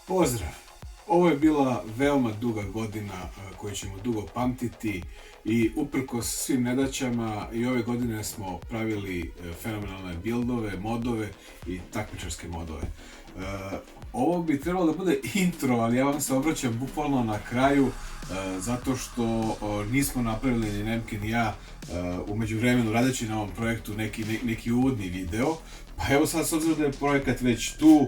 Pozdrav! Ovo je bila veoma duga godina koju ćemo dugo pamtiti i uprkos svim nedaćama i ove godine smo pravili fenomenalne bildove, modove i takmičarske modove. Ovo bi trebalo da bude intro, ali ja vam se obraćam bukvalno na kraju zato što nismo napravili ni Nemke ni ja u međuvremenu radeći na ovom projektu neki uvodni video. Pa evo sad, s obzirom da je projekat već tu,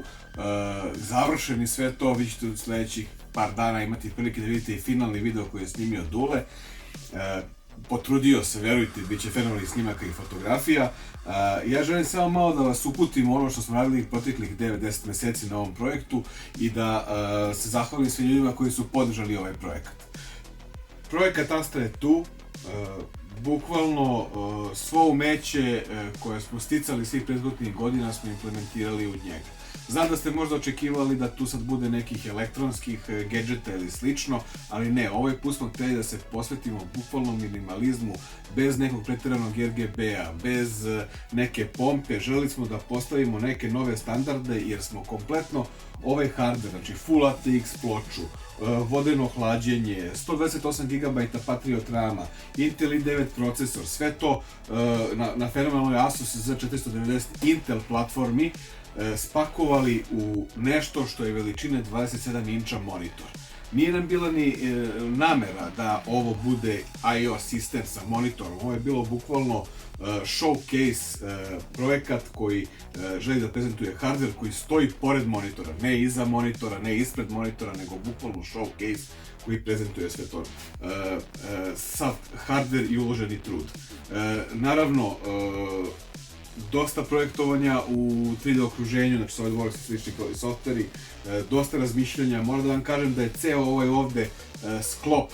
završen i sve to, vi ćete u sledećih par dana imati prilike da vidite i finalni video koji je snimio Dule. Potrudio se, verujte, bit će fenomenalnih snimaka i fotografija. Ja želim samo malo da vas uputim ono što smo radili proteklih 9-10 meseci na ovom projektu i da se zahvalim svim ljudima koji su podržali ovaj projekat. Projekat Astra je tu, bukvalno svo umeće koje smo sticali svih prethodnih godina smo implementirali u njega. Znam da ste možda očekivali da tu sad bude nekih elektronskih gadžeta ili slično, ali ne, ovaj put smo hteli da se posvetimo bukvalnom minimalizmu, bez nekog pretjeranog RGB-a, bez neke pompe. Želeli smo da postavimo neke nove standarde jer smo kompletno ovaj hardware, znači Full ATX ploču, vodeno hlađenje, 128 GB Patriot RAM-a, Intel i9 procesor, sve to na fenomenalnoj Asus Z490 Intel platformi spakovali u nešto što je veličine 27 inča monitor. Nije nam bila ni namera da ovo bude I/O sistem sa monitorom, ovo je bilo bukvalno showcase projekat koji želi da prezentuje hardware koji stoji pored monitora, ne iza monitora, ne ispred monitora, nego bukvalno showcase koji prezentuje sve to. Sav hardware i uloženi trud. Naravno, dosta projektovanja u 3D okruženju, znači SolidWorks i slični softveri, dosta razmišljanja. Moram da vam kažem da je ceo ovaj ovde sklop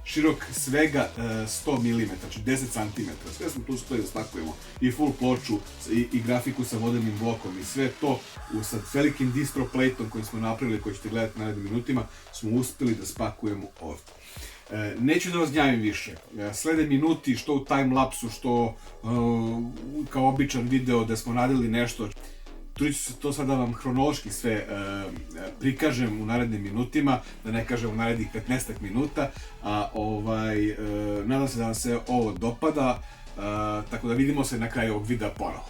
širok svega 100 mm, znači 10 cm. Sve smo tu uspeli da spakujemo i full ploču i grafiku sa modelnim blokom i sve to sa velikim distro plate-om koji smo napravili, koji ćete gledati narednim minutima, smo uspeli da spakujemo ovde. Neću da vas gnjavim više, slede minuti što u timelapsu, što kao običan video da smo radili nešto. Trudit ću se to sada vam hronološki sve prikažem u narednim minutima, da ne kažem u narednih 15 minuta, nadam se da vam se ovo dopada, tako da vidimo se na kraju ovog videa ponovo.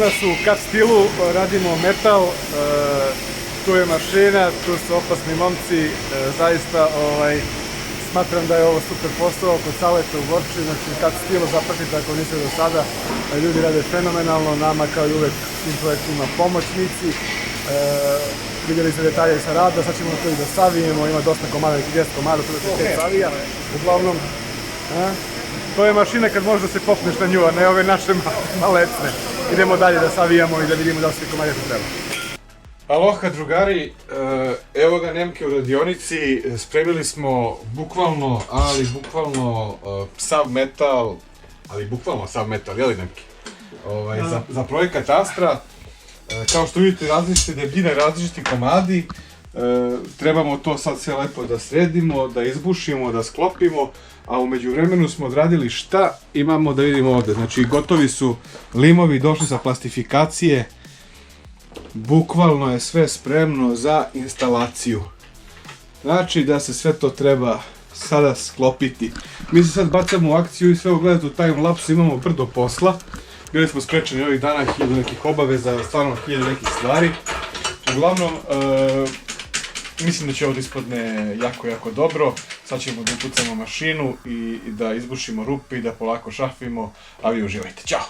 danas u cut stilu, radimo metal, tu je mašina, tu su opasni momci, zaista smatram da je ovo super posao kod Saleta u Borči, znači cut stilu zapratite ako niste do sada, ljudi rade fenomenalno, nama kao i uvek svim projektima pomoćnici, vidjeli ste detalje sa rada, sad ćemo to i da savijemo, ima dosta komada, 10 komada, tu da se 5 savija, uglavnom, to je mašina kad možda se popneš na nju, a ne ove naše malecne. Idemo dalje da savijamo i da vidimo da li se komade to treba. Aloha drugari, evo ga Nemke u radionici, spremili smo bukvalno, sav metal, jeli Nemke? Za projekat Astra. Kao što vidite, različite debljine, različiti komadi, trebamo to sad sve lepo da sredimo, da izbušimo, da sklopimo, a u međuvremenu smo odradili šta imamo da vidimo ovde. Znači, gotovi su limovi, došli sa plastifikacije, bukvalno je sve spremno za instalaciju. Znači da se sve to treba sada sklopiti. Mi se sad bacamo u akciju i sve gledate u timelapsu, imamo brdo posla. Bili smo sprečeni ovih dana, 1000 nekih obaveza, stvarno 1000 nekih stvari. Uglavnom, mislim da će ovo da ispadne jako dobro. Sad ćemo da upucamo mašinu i da izbušimo rupe i da polako šafimo, a vi uživajte. Ćao!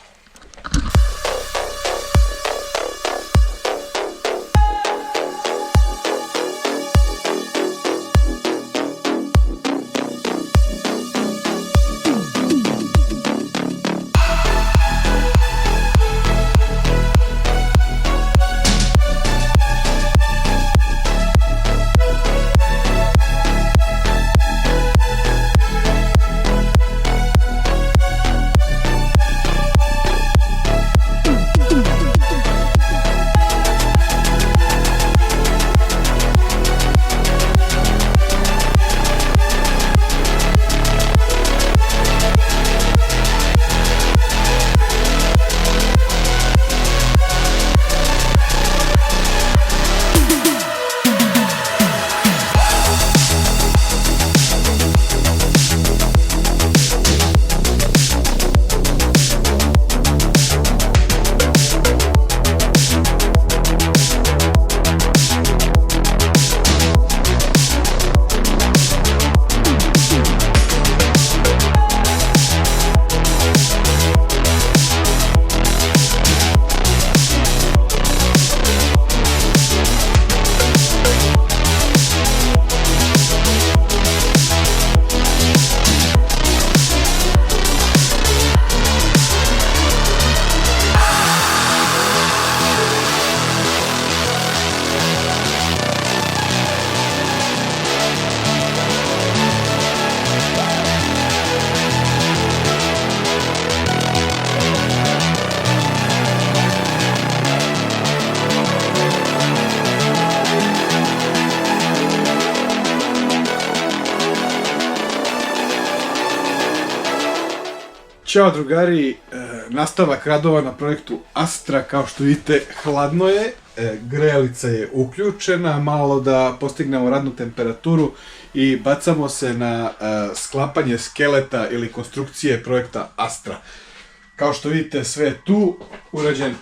Ćao drugari, nastavak radova na projektu Astra, kao što vidite hladno je, grejalica je uključena, malo da postignemo radnu temperaturu i bacamo se na sklapanje skeleta ili konstrukcije projekta Astra. Kao što vidite sve je tu, urađen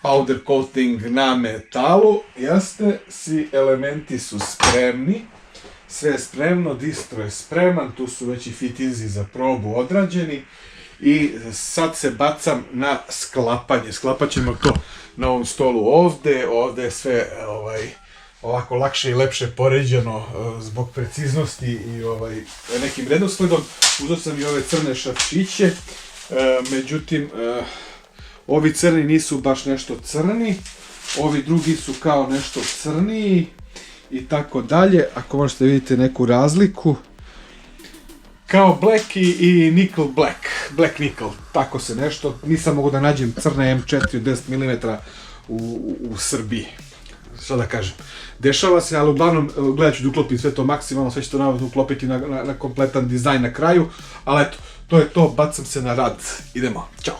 powder coating na metalu, jeste, svi elementi su spremni, sve je spremno, distro je spreman, tu su već i fitinzi za probu odrađeni. I sad se bacam na sklapanje. Sklapat ćemo to na ovom stolu ovde. Ovde je sve ovako lakše i lepše poređeno zbog preciznosti i nekim redosledom. Uzeo sam i ove crne šačiće. Međutim, ovi crni nisu baš nešto crni. Ovi drugi su kao nešto crniji i tako dalje. Ako možete vidite neku razliku. Kao black i nickel black nickel, tako se nešto, nisam mogu da nađem crne M4 od 10 mm u Srbiji, šta da kažem. Dešava se, ali uglavnom gledat ću da uklopim sve to maksimalno, sve ću to navodno uklopiti na kompletan dizajn na kraju, ali eto, to je to, bacam se na rad, idemo, ćao!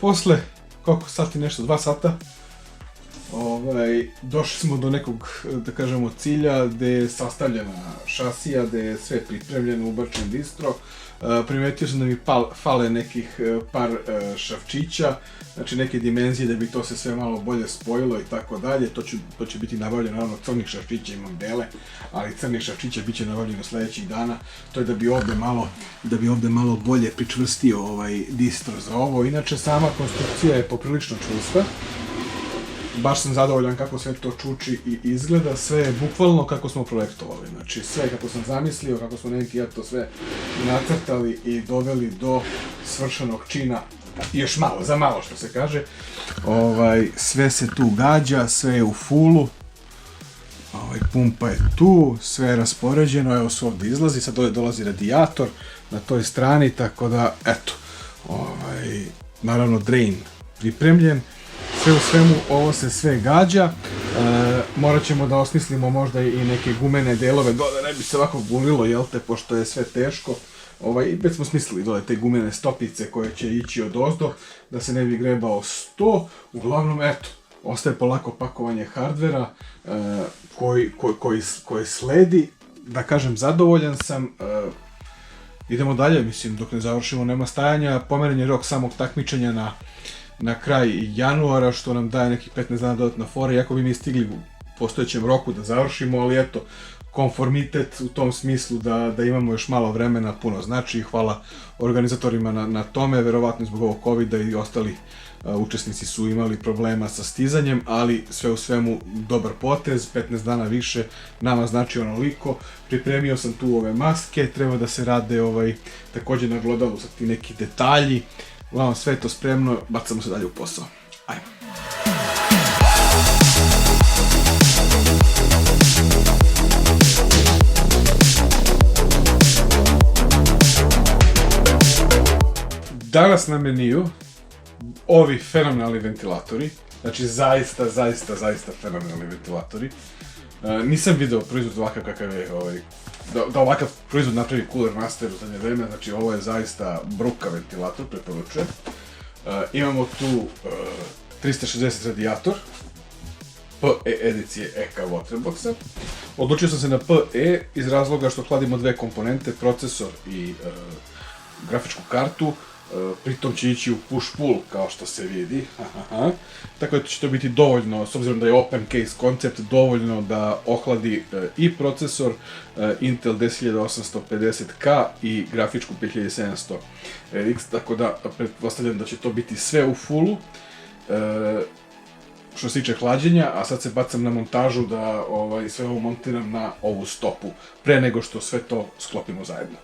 posle, koliko sati nešto, 2 sata, došli smo do nekog, da kažemo, cilja gde je sastavljena šasija, gde je sve pripremljeno, ubačen distro. Primetio sam da mi fale nekih par šrafčića, znači neke dimenzije da bi to se sve malo bolje spojilo i tako dalje. To će biti nabavljeno, naravno crnih šrafčića, imam bele, ali crnih šrafčića bit će nabavljeno sljedećih dana. To je da bi ovde malo bolje pričvrstio ovaj distro za ovo. Inače, sama konstrukcija je poprilično čvrsta. Baš sam zadovoljan kako sve to čuči i izgleda, sve je bukvalno kako smo projektovali, znači sve kako sam zamislio, kako smo neki to sve nacrtali i doveli do svršenog čina, i još malo, za malo što se kaže. Sve se tu gađa, sve je u fullu, pumpa je tu, sve je raspoređeno, evo se ovdje izlazi, sad ovdje dolazi radijator na toj strani, tako da, eto, naravno drain pripremljen. Sve u svemu, ovo se sve gađa, morat ćemo da osmislimo možda i neke gumene delove, da ne bi se ovako gulilo, jel te, pošto je sve teško. Već smo smislili dole te gumene stopice koje će ići od ozdo, da se ne bi grebao sto. Uglavnom, eto, ostaje polako pakovanje hardvera koji sledi. Da kažem, zadovoljan sam. Idemo dalje, mislim, dok ne završimo, nema stajanja. Pomeren je rok samog takmičenja na kraj januara, što nam daje nekih 15 dana dodatna fora, iako bi mi stigli u postojećem roku da završimo, ali eto, konformitet u tom smislu da imamo još malo vremena puno znači. Hvala organizatorima na tome, verovatno zbog ovog covida i ostali učesnici su imali problema sa stizanjem, ali sve u svemu dobar potez, 15 dana više nama znači onoliko. Pripremio sam tu ove maske, treba da se rade također na glodalu sa ti neki detalji. Uglavnom, sve je to spremno, bacamo se dalje u posao. Ajmo. Danas na meniju ovi fenomenalni ventilatori, znači zaista fenomenalni ventilatori. Nisam video proizvod ovakav kakav je, da ovakav proizvod napravi Cooler Master u zadnje vreme, znači ovo je zaista bruka ventilator, preporučujem. Imamo tu 360 radijator, PE edicije EK Waterboxa. Odlučio sam se na PE iz razloga što hladimo dve komponente, procesor i grafičku kartu. Pritom će ići u push-pull, kao što se vidi. Tako da će to biti dovoljno, s obzirom da je open case koncept, dovoljno da ohladi i procesor Intel 10850K i grafičku 5700RX, tako da pretpostavljam da će to biti sve u fullu. Što se tiče hlađenja, a sad se bacam na montažu da sve ovo montiram na ovu stopu, pre nego što sve to sklopimo zajedno.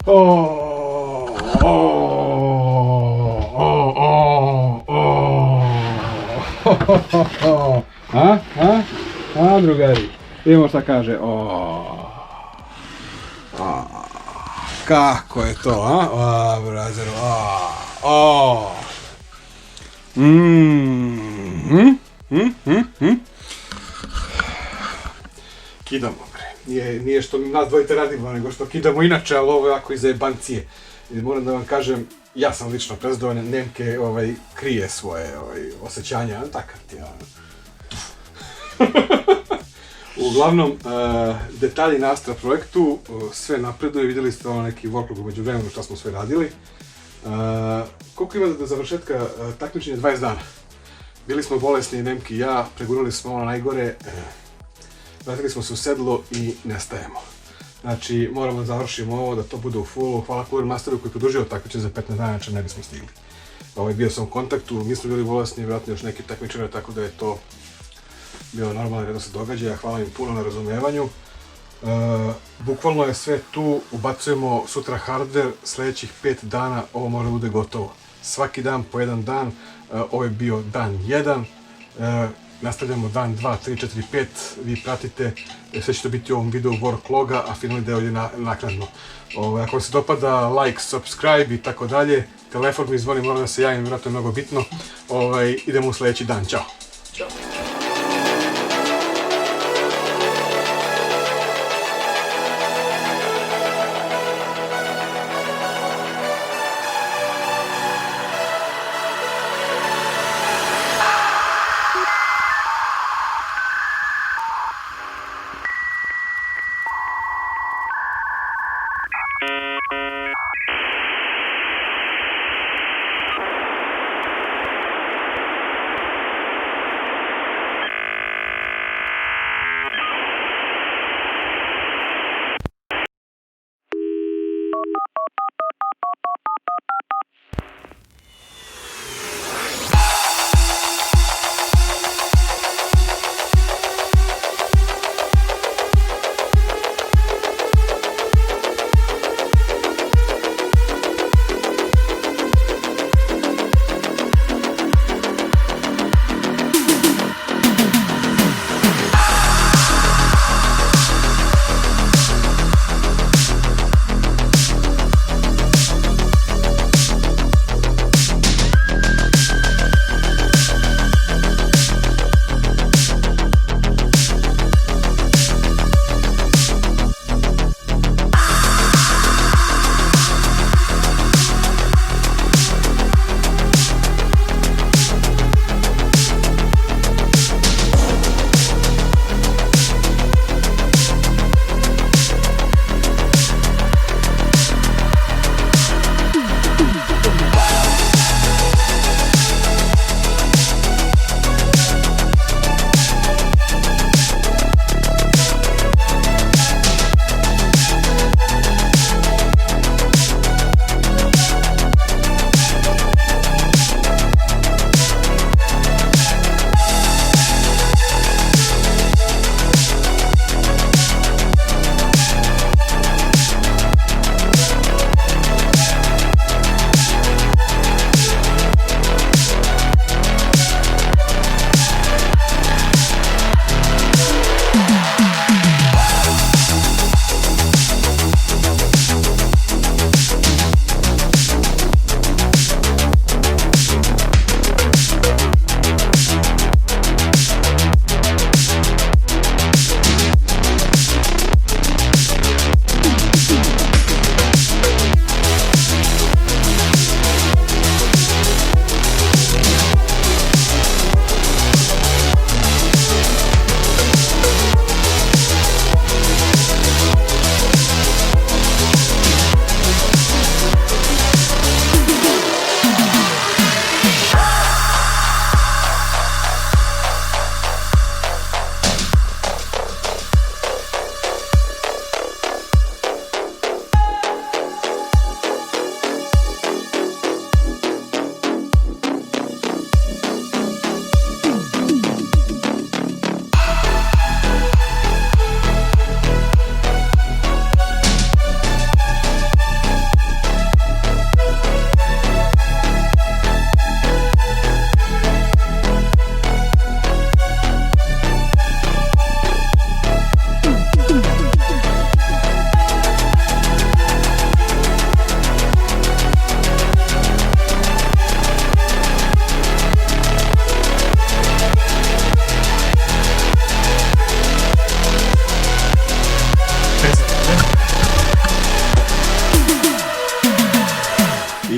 A, drugari, vidimo šta kaže. Kako je to, a? Brazeru, Kidamo, bre. Nije što nas dvojice radimo, nego što kidamo inače, ali ovo je jako iz jebancije. I moram da vam kažem, ja sam lično prezadovoljan, Nemke krije svoje osjećanja, takav ti je. Uglavnom, detalji na Astra projektu, sve napreduje, vidjeli ste neki worklog umeđu vremenu što smo sve radili. Koliko ima do završetka takmičenja? 20 dana. Bili smo bolesni, Nemki i ja, pregurali smo ono najgore, vratili smo se u sedlo i nestajemo. Znači, moramo da završimo ovo, da to bude u fullu. Hvala Cooler Masteru koji je produžio takmičenje za 15 dana, znači ne bismo stigli. Bio sam u kontaktu, mi smo bili bolesni, vjerojatno još neki takmičari, tako da je to bio normalan redoslijed događaja. Hvala im puno na razumevanju. Bukvalno je sve tu, ubacujemo sutra hardware, sljedećih 5 dana ovo mora bude gotovo. Svaki dan po jedan dan, ovo je bio dan 1, nastavljamo dan 2, 3, 4, 5, vi pratite, sve će to biti u ovom videu workloga, a finalni deo je naknadno. Ako vam se dopada, like, subscribe i tako dalje, telefon mi zvoni, moram da se javim, vjerojatno je mnogo bitno. Idemo u sljedeći dan, ćao! Ćao!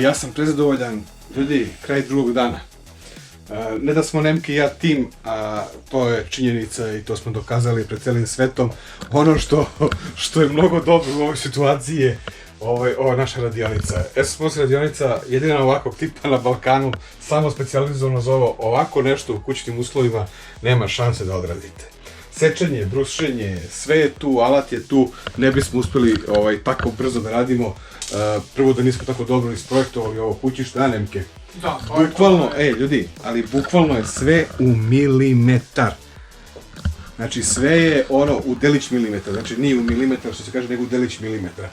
ja sam prezadovoljan, ljudi, kraj drugog dana. Ne da smo Nemke i ja tim, a to je činjenica i to smo dokazali pred celim svetom. Ono što je mnogo dobro u ovoj situaciji je ova naša radionica. SSMOS radionica jedina ovakvog tipa na Balkanu, samo specijalizovano za ovo, ovako nešto u kućnim uslovima nema šanse da odradite. Sečenje, brušenje, sve je tu, alat je tu, ne bismo uspjeli tako brzo da radimo. Prvo da nismo tako dobro isprojektovali ovo kućište, a Nemke? Da, bukvalno, ljudi, ali bukvalno je sve u milimetar. Znači sve je u delić milimetra, znači nije u milimetar što se kaže, nego u delić milimetra.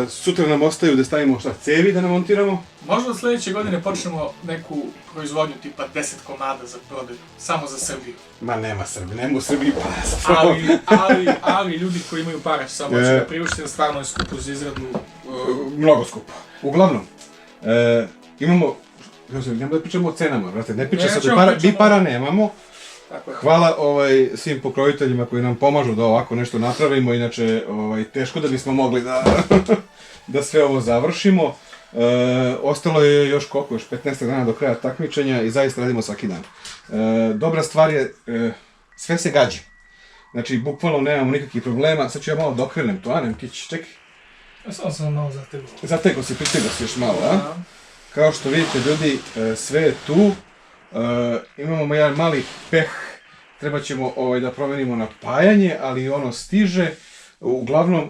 Sutra nam ostaju da stavimo cevi da namontiramo. Možda od sljedeće godine počnemo neku proizvodnju tipa 10 komada za prodaju, samo za Srbiju. Ma nema Srbije, nema u Srbiji para. Ali ljudi koji imaju para samo će da priušte, stvarno je skupo za izradu. Mnogo skupo. Uglavnom, imamo, nemamo da pričamo o cenama, brate, ne priča sad, mi para nemamo. Hvala svim pokroviteljima koji nam pomažu da ovako nešto napravimo, inače teško da bismo mogli da sve ovo završimo. Ostalo je još koliko, još 15 dana do kraja takmičenja i zaista radimo svaki dan. Dobra stvar je, sve se gađa. Znači, bukvalno nemamo nikakvih problema. Sad ću ja malo dokrenem to, a Nemkić, čekaj. Ja sam malo zategao. Zategao si, pritegao si još malo, a? Kao što vidite, ljudi, sve je tu. Imamo jedan mali peh, treba ćemo da promenimo napajanje, ali ono stiže. Uglavnom,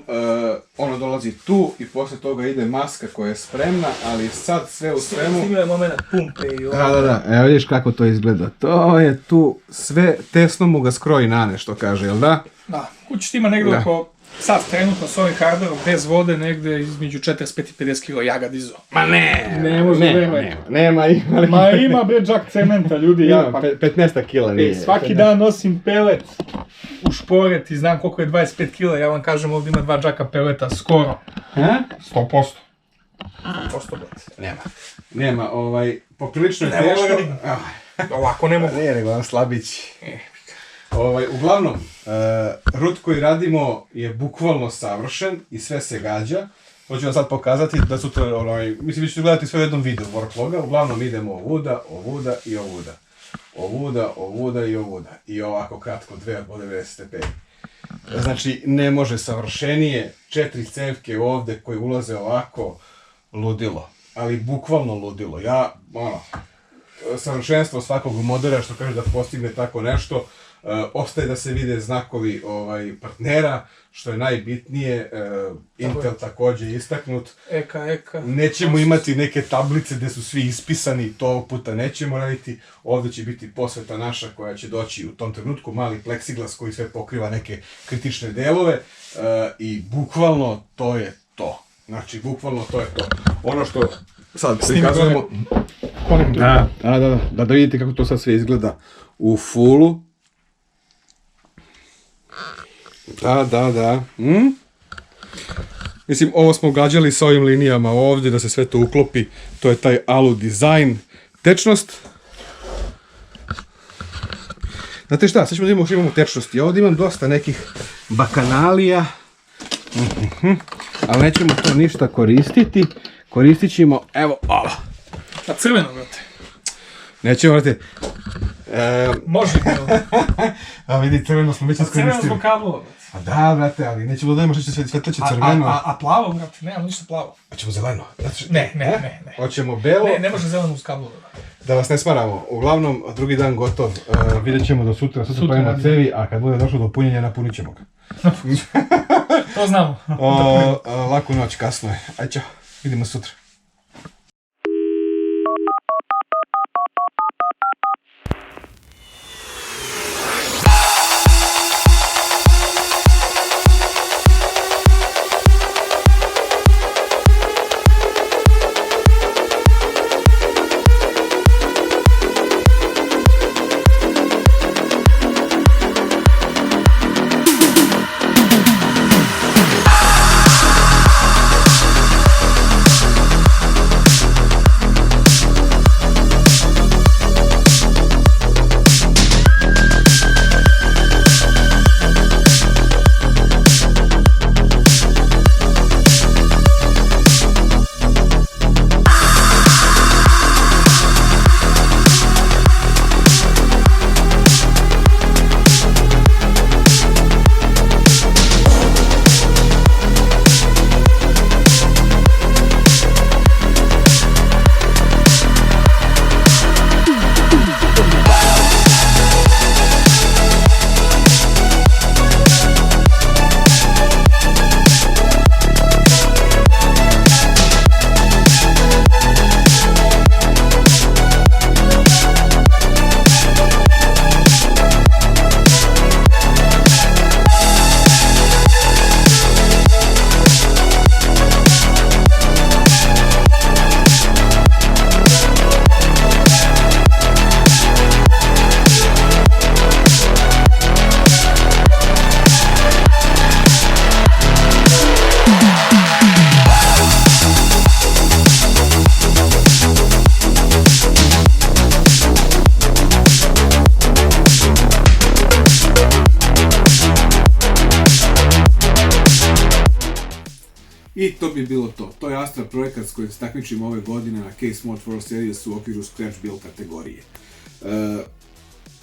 ono dolazi tu i posle toga ide maska koja je spremna, ali sad sve u svemu... Stigao je moment pumpe i ovo... Da, evo vidiš kako to izgleda. To je tu, sve tesno mu ga skroji na nešto, kaže, jel da? Da, kućište ima negdje oko, sad trenutno s ovim hardverom, bez vode, negdje između 45 i 50 kg jagad izo. Ma ne! Ne može, nema. Ma ima bre džak cementa, ljudi, ja pa... 15 kila nije. Svaki dan nosim pelet u šporet i znam koliko je 25 kg, ja vam kažem ovdje ima 2 džaka peleta, skoro. 100%. 100%. Nema, poprilično je teško. Ovako ne mogu. Nije nego vam slabić. Uglavnom, rut koji radimo je bukvalno savršen i sve se gađa. Hoću vam sad pokazati da sutra, mislim vi ćete gledati sve u jednom videu workvloga, uglavnom idemo ovuda i ovuda. Ovuda i ovuda. I ovako kratko, 290 stepeni. Znači, ne može savršenije, 4 cevke ovde koje ulaze ovako, ludilo. Ali bukvalno ludilo. Ja, savršenstvo svakog modera što kaže da postigne tako nešto, ostaje da se vide znakovi partnera, što je najbitnije, Intel također istaknut. Eka. Nećemo imati neke tablice gdje su svi ispisani, to ovog puta nećemo raditi. Ovdje će biti posveta naša koja će doći u tom trenutku, mali pleksiglas koji sve pokriva neke kritične delove i bukvalno to je to. Znači, bukvalno to je to. Ono što sad prikazujemo... Da vidite kako to sad sve izgleda u fullu. Da. Mislim, ovo smo gađali s ovim linijama ovdje, da se sve to uklopi. To je taj alu dizajn. Tečnost. Znate šta, sad ćemo da imamo što imamo tečnosti. Ja ovdje imam dosta nekih bakanalija. Ali nećemo to ništa koristiti. Koristit ćemo, evo, ovo. Na crveno, brate. Nećemo, brate. Može bilo. A vidi, crveno smo već iskoristili. Crveno zbog kablova, brate. A da, brate, ali nećemo da imamo što će svetleće crveno. A plavo, brate, nemamo ništa plavo. Hoćemo zeleno? Ne. Hoćemo belo. Ne može zeleno uz kablova. Da vas ne smaramo. Uglavnom, drugi dan gotov. Vidjet ćemo do sutra pravimo cevi, a kad bude došlo do punjenja, napunit ćemo ga. To znamo. Laku noć, kasno je. Aj čao, vidimo sutra. I to bi bilo to. To je Astra projekat s kojim se takmičimo ove godine na Case Mod World Series u okviru Scratch Build kategorije.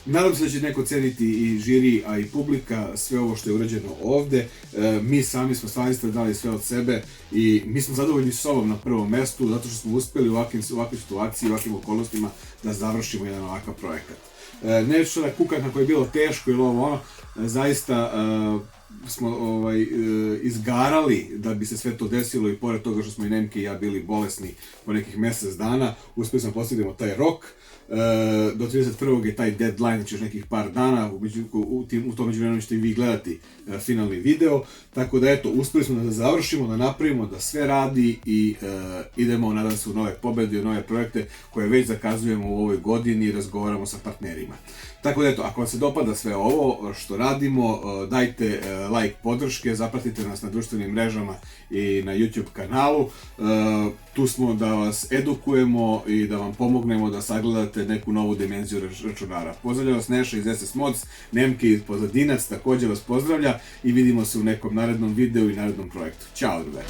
Nadam se da će neko ceniti i žiri, a i publika, sve ovo što je urađeno ovde. Mi sami smo stvarno dali sve od sebe i mi smo zadovoljni s sobom na prvom mestu, zato što smo uspeli u ovakvim situaciji, u ovakvim okolnostima da završimo jedan ovakav projekat. Neću da kukam kako je bilo teško ili ovo ono, zaista smo izgarali da bi se sve to desilo i pored toga što smo i Nemke i ja bili bolesni po nekih mjesec dana, uspeli smo postignemo taj rok. Do 31. je taj deadline, znači još nekih par dana, u tom međuvremenu ćete i vi gledati finalni video, tako da eto, uspeli smo da završimo, da napravimo, da sve radi i idemo, nadam se, u nove pobede, u nove projekte koje već zakazujemo u ovoj godini i razgovaramo sa partnerima. Tako da eto, ako vam se dopada sve ovo što radimo, dajte like podrške, zapratite nas na društvenim mrežama i na YouTube kanalu. Tu smo da vas edukujemo i da vam pomognemo da sagledate neku novu dimenziju računara. Pozdravlja vas Neša iz SS Mods, Nemke iz Pozadinac također vas pozdravlja i vidimo se u nekom narednom videu i narednom projektu. Ćao, drugari!